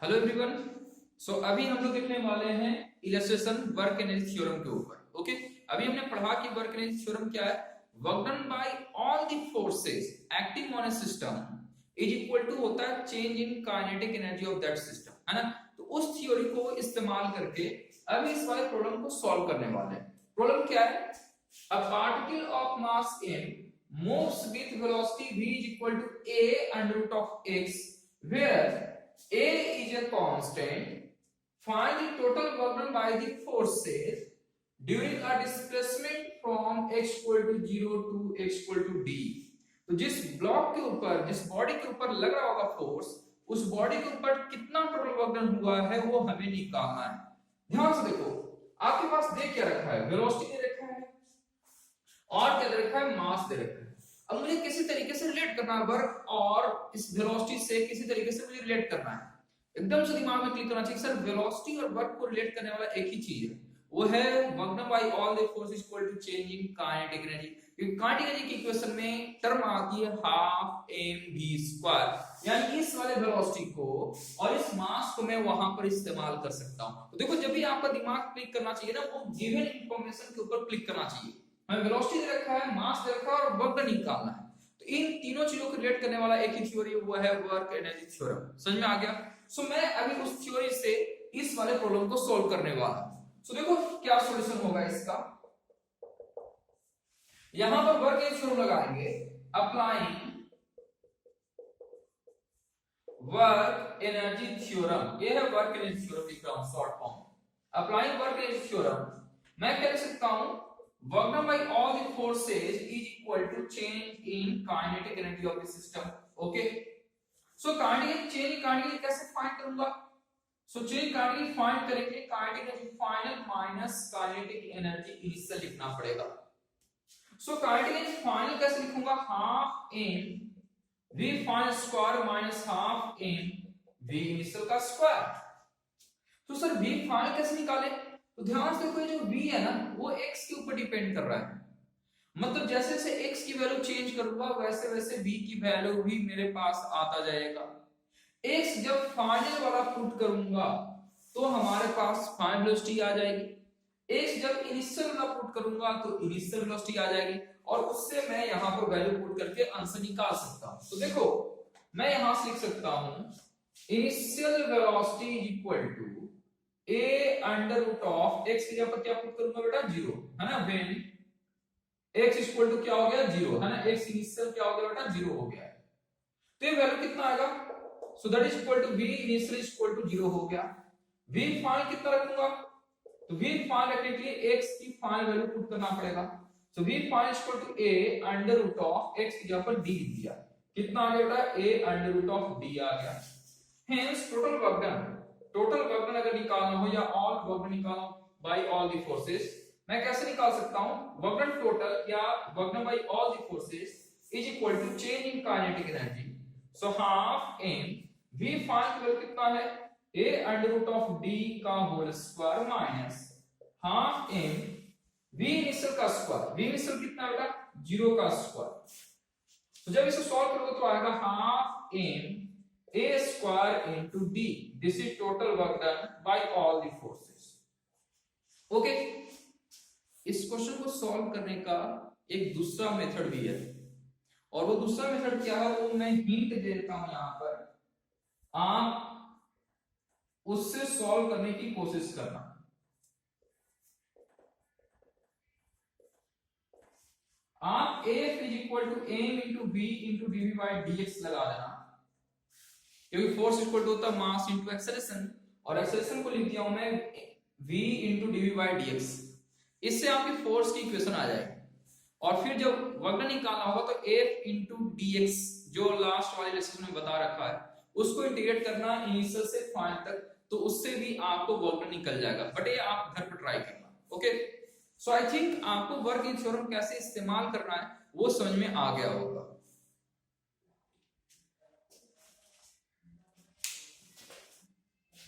Hello everyone. सो अभी हम लोग देखने वाले हैं इलस्ट्रेशन वर्क एनर्जी थ्योरम के ऊपर। ओके, अभी हमने पढ़ा कि वर्क एनर्जी थ्योरम क्या है। Work done by all the forces acting on a system is equal to होता है change in kinetic energy of that system, है ना। तो उस थ्योरी को इस्तेमाल करके अभी इस वाले प्रॉब्लम को सॉल्व करने वाले हैं। प्रॉब्लम क्या है? A particle of mass m moves with velocity v is equal to a under root of x where a is a constant. Find the total work done by the forces during a displacement from x equal to 0 to x equal to d. तो जिस block के ऊपर, जिस body के ऊपर लग रहा होगा फोर्स, उस बॉडी के ऊपर कितना टोटल वर्क डन हुआ है वो हमें निकालना है। ध्यान से देखो, आपके पास दे क्या रखा है? वेलोसिटी दे रखा है और क्या दे रखा है? मास दे रखा है। अब मुझे किसी तरीके से रिलेट करना है वर्क और इस वेलोसिटी से, किसी तरीके से मुझे रिलेट करना है। एकदम से दिमाग में क्लिक करना चाहिए सर वेलोसिटी और वर्क को रिलेट करने वाला एक ही चीज है, वो है work done by all the force equal to change in kinetic energy. क्योंकि काइनेटिक एनर्जी की इक्वेशन में टर्म आती है हाफ mv², यानी इस वाले वेलोसिटी को और इस मास को मैं वहां पर इस्तेमाल कर सकता हूं। तो देखो, जब भी आपका दिमाग क्लिक करना चाहिए ना, वो गिवन इंफॉर्मेशन के ऊपर क्लिक करना चाहिए। हमें वेलोसिटी दे रखा है, मास दे रखा है और वर्क डन निकालना है। तो इन तीनों चीजों को रिलेट करने वाला एक ही थ्योरी, वो है वर्क एनर्जी थ्योरम। समझ में आ गया? सो मैं अभी उस थ्योरी से इस वाले प्रॉब्लम को सॉल्व करने वाला हूं। सो देखो क्या सॉल्यूशन होगा इसका। यहां पर वर्क एनर्जी थ्योरम लगाएंगे, अप्लाइंग वर्क एनर्जी थ्योरम। ये है वर्क एनर्जी थ्योरम लिख रहा हूं short form. Applying work energy theorem मैं कह सकता हूं work done by all the forces is equal to change in kinetic energy of the system. Okay, so kinetic change kinetic कैसे फाइंड करूंगा? so change kinetic find करेंगे, kinetic energy final minus kinetic energy initial लिखना पड़ेगा। so kinetic energy final कैसे लिखूंगा? Half m v final square minus half m v initial का square. तो sir v final कैसे निकाले? तो ध्यान से देखो, जो v है ना वो x के ऊपर डिपेंड कर रहा है। मतलब जैसे जैसे x की वैल्यू चेंज करूंगा वैसे वैसे v की वैल्यू भी मेरे पास आता जाएगा। x जब फाइनल वाला पुट करूंगा तो हमारे पास फाइनल वेलोसिटी आ जाएगी। x जब इनिशियल वाला पुट करूंगा तो इनिशियल वेलोसिटी आ जाएगी और उससे मैं यहां पर वैल्यू पुट करके आंसर निकाल सकता हूं। तो देखो, मैं यहां से लिख सकता हूं initial velocity is equal to a under root of x की जगह पर क्या पुट करूंगा बेटा? 0, है ना। व्हेन x इक्वल टू क्या हो गया? 0, है ना। x इनिशियल क्या हो गया बेटा? 0 हो गया। तो ये वैल्यू कितना आएगा? So that is equal to v initial equal to 0 हो गया। v फाइनल कितना रखूंगा? तो v फाइनल रखने के लिए x की फाइनल वैल्यू पुट करना पड़ेगा। So v final equal to a under root of x की जगह पर d लिख दिया। कितना आ गया बेटा? a under root of d आ गया। Hence total work done, total work done अगर निकालना हो या ऑल वर्क डन निकालना बाय ऑल द फोर्सेस, मैं कैसे निकाल सकता हूं? वर्क डन टोटल या work done by all the forces is equal to change in kinetic energy. So half m v final value कितना है? a under root of d का whole square minus half m v initial का square. v initial कितना बेटा? 0 का square. तो जब इसे सॉल्व करोगे तो आएगा half m a square into d. This is total work done by all the forces. Okay, इस क्वेश्चन को सॉल्व करने का एक दूसरा मेथड भी है और वो दूसरा मेथड क्या है वो मैं हिंट दे देता हूं। यहां पर आप उससे सॉल्व करने की कोशिश करना। आप F is equal to m into v into dv by dx लगा देना, क्योंकि फोर्स इक्वल टू होता है मास इनटू एक्सेलरेशन और एक्सेलरेशन को लिख दिया हूं मैं v into dv by dx। इससे आपकी फोर्स की इक्वेशन आ जाएगी और फिर जब वर्क डन निकालना होगा तो f इनटू dx जो लास्ट वाले लेसन में बता रखा है उसको इंटीग्रेट करना इनिशियल से फाइनल तक, तो उससे भी आपको वर्क डन निकल जाएगा। बट ये आप घर पर ट्राई करना। ओके, सो आई थिंक आपको वर्क इन थ्योरम कैसे इस्तेमाल करना है वो समझ में आ गया होगा।